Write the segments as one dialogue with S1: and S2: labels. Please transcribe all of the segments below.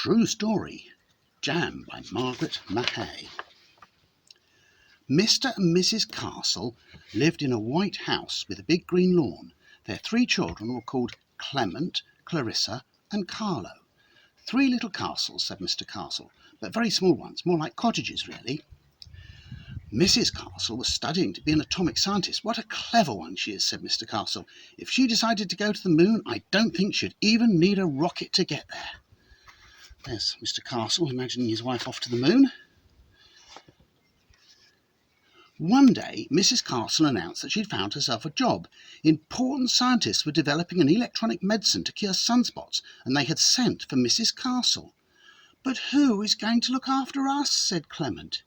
S1: True story. Jam by Margaret Mahy. Mr. and Mrs. Castle lived in a white house with a big green lawn. Their 3 children were called Clement, Clarissa and Carlo. 3 little castles, said Mr. Castle, but very small ones, more like cottages really. Mrs. Castle was studying to be an atomic scientist. What a clever one she is, said Mr. Castle. If she decided to go to the moon, I don't think she'd even need a rocket to get there. There's Mr. Castle imagining his wife off to the moon. One day, Mrs. Castle announced that she'd found herself a job. Important scientists were developing an electronic medicine to cure sunspots, and they had sent for Mrs. Castle. "But who is going to look after us?" said Clement.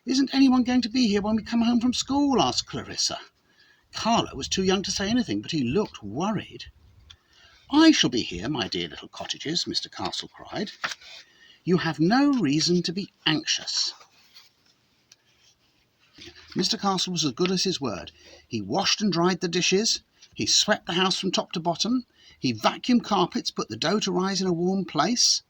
S1: "Isn't anyone going to be here when we come home from school?" asked Clarissa. Carlo was too young to say anything, but he looked worried. "I shall be here, my dear little cottages," Mr. Castle cried. "You have no reason to be anxious." Mr. Castle was as good as his word. He washed and dried the dishes. He swept the house from top to bottom. He vacuumed carpets, put the dough to rise in a warm place.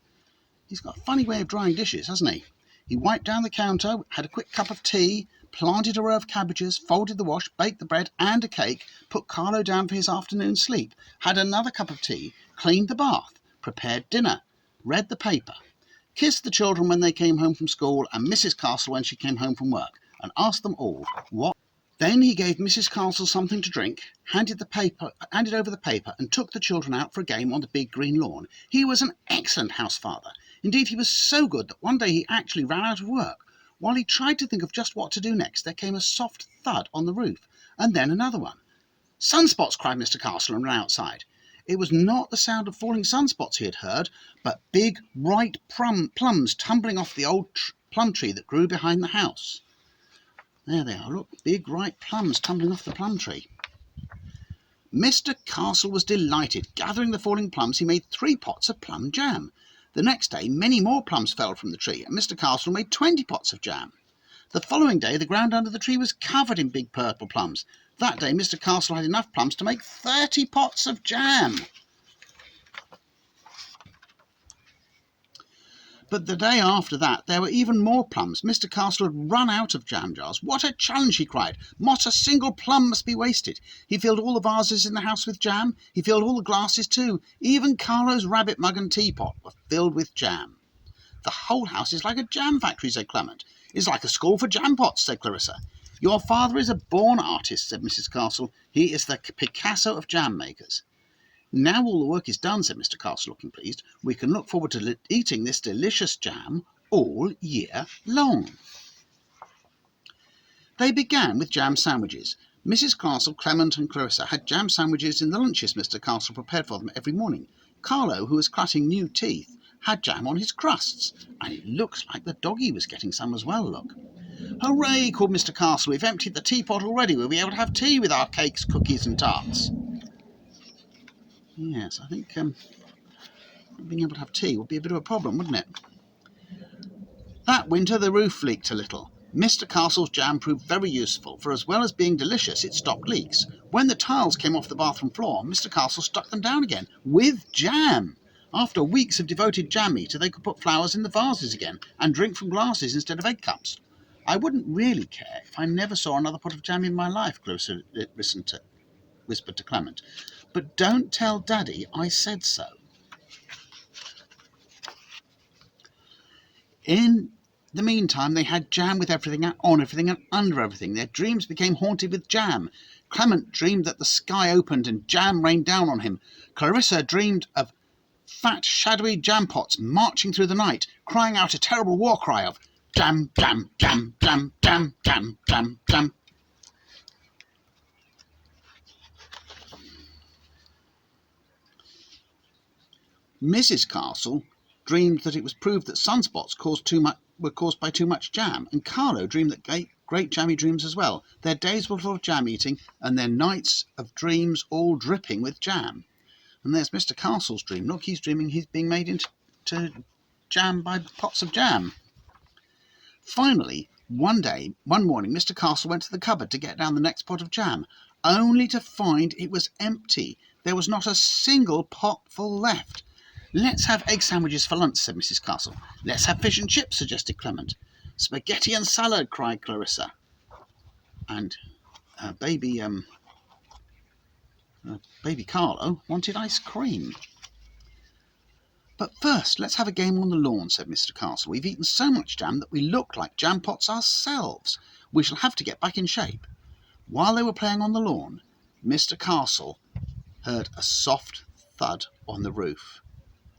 S1: He's got a funny way of drying dishes, hasn't he? He wiped down the counter, had a quick cup of tea, planted a row of cabbages, folded the wash, baked the bread and a cake, put Carlo down for his afternoon sleep, had another cup of tea, cleaned the bath, prepared dinner, read the paper, kissed the children when they came home from school and Mrs. Castle when she came home from work, and asked them all what. Then he gave Mrs. Castle something to drink, handed over the paper and took the children out for a game on the big green lawn. He was an excellent house father. Indeed, he was so good that one day he actually ran out of work. While he tried to think of just what to do next, there came a soft thud on the roof, and then another one. "Sunspots!" cried Mr. Castle and ran outside. It was not the sound of falling sunspots he had heard, but big, ripe plums tumbling off the old plum tree that grew behind the house. There they are, look, big ripe plums tumbling off the plum tree. Mr. Castle was delighted. Gathering the falling plums, he made 3 pots of plum jam. The next day, many more plums fell from the tree, and Mr. Castle made 20 pots of jam. The following day, the ground under the tree was covered in big purple plums. That day, Mr. Castle had enough plums to make 30 pots of jam. But the day after that, there were even more plums. Mr. Castle had run out of jam jars. "What a challenge!" he cried. "Not a single plum must be wasted." He filled all the vases in the house with jam. He filled all the glasses too. Even Carlo's rabbit mug and teapot were filled with jam. "The whole house is like a jam factory," said Clement. "It's like a school for jam pots," said Clarissa. "Your father is a born artist," said Mrs. Castle. "He is the Picasso of jam makers." "Now all the work is done," said Mr. Castle, looking pleased. "We can look forward to eating this delicious jam all year long." They began with jam sandwiches. Mrs. Castle, Clement and Clarissa had jam sandwiches in the lunches Mr. Castle prepared for them every morning. Carlo, who was cutting new teeth, had jam on his crusts, and it looks like the doggy was getting some as well, look. "Hooray!" called Mr. Castle. "We've emptied the teapot already. We'll be able to have tea with our cakes, cookies and tarts." Yes, I think being able to have tea would be a bit of a problem, wouldn't it? That winter the roof leaked a little. Mr. Castle's jam proved very useful, for as well as being delicious, it stopped leaks. When the tiles came off the bathroom floor, Mr. Castle stuck them down again, with jam. After weeks of devoted jam eater, they could put flowers in the vases again, and drink from glasses instead of egg cups. "I wouldn't really care if I never saw another pot of jam in my life," Clarissa whispered to Clement. "But don't tell Daddy I said so." In the meantime, they had jam with everything, on everything and under everything. Their dreams became haunted with jam. Clement dreamed that the sky opened and jam rained down on him. Clarissa dreamed of fat, shadowy jam pots marching through the night, crying out a terrible war cry of "Jam, jam, jam, jam, jam, jam, jam, jam." Mrs. Castle dreamed that it was proved that sunspots were caused by too much jam, and Carlo dreamed that great jammy dreams as well. Their days were full of jam eating, and their nights of dreams all dripping with jam. And there's Mr. Castle's dream. Look, he's dreaming he's being made into jam by pots of jam. Finally, one morning, Mr. Castle went to the cupboard to get down the next pot of jam, only to find it was empty. There was not a single pot full left. Let's have egg sandwiches for lunch, said Mrs. Castle. Let's have fish and chips, suggested Clement. Spaghetti and salad, cried Clarissa. And baby Carlo wanted ice cream. But first, let's have a game on the lawn, said Mr. Castle. We've eaten so much jam that we look like jam pots ourselves. We shall have to get back in shape. While they were playing on the lawn, Mr. Castle heard a soft thud on the roof.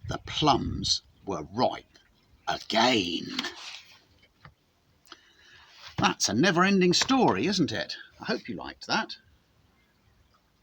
S1: The plums were ripe again. That's a never-ending story, isn't it? I hope you liked that.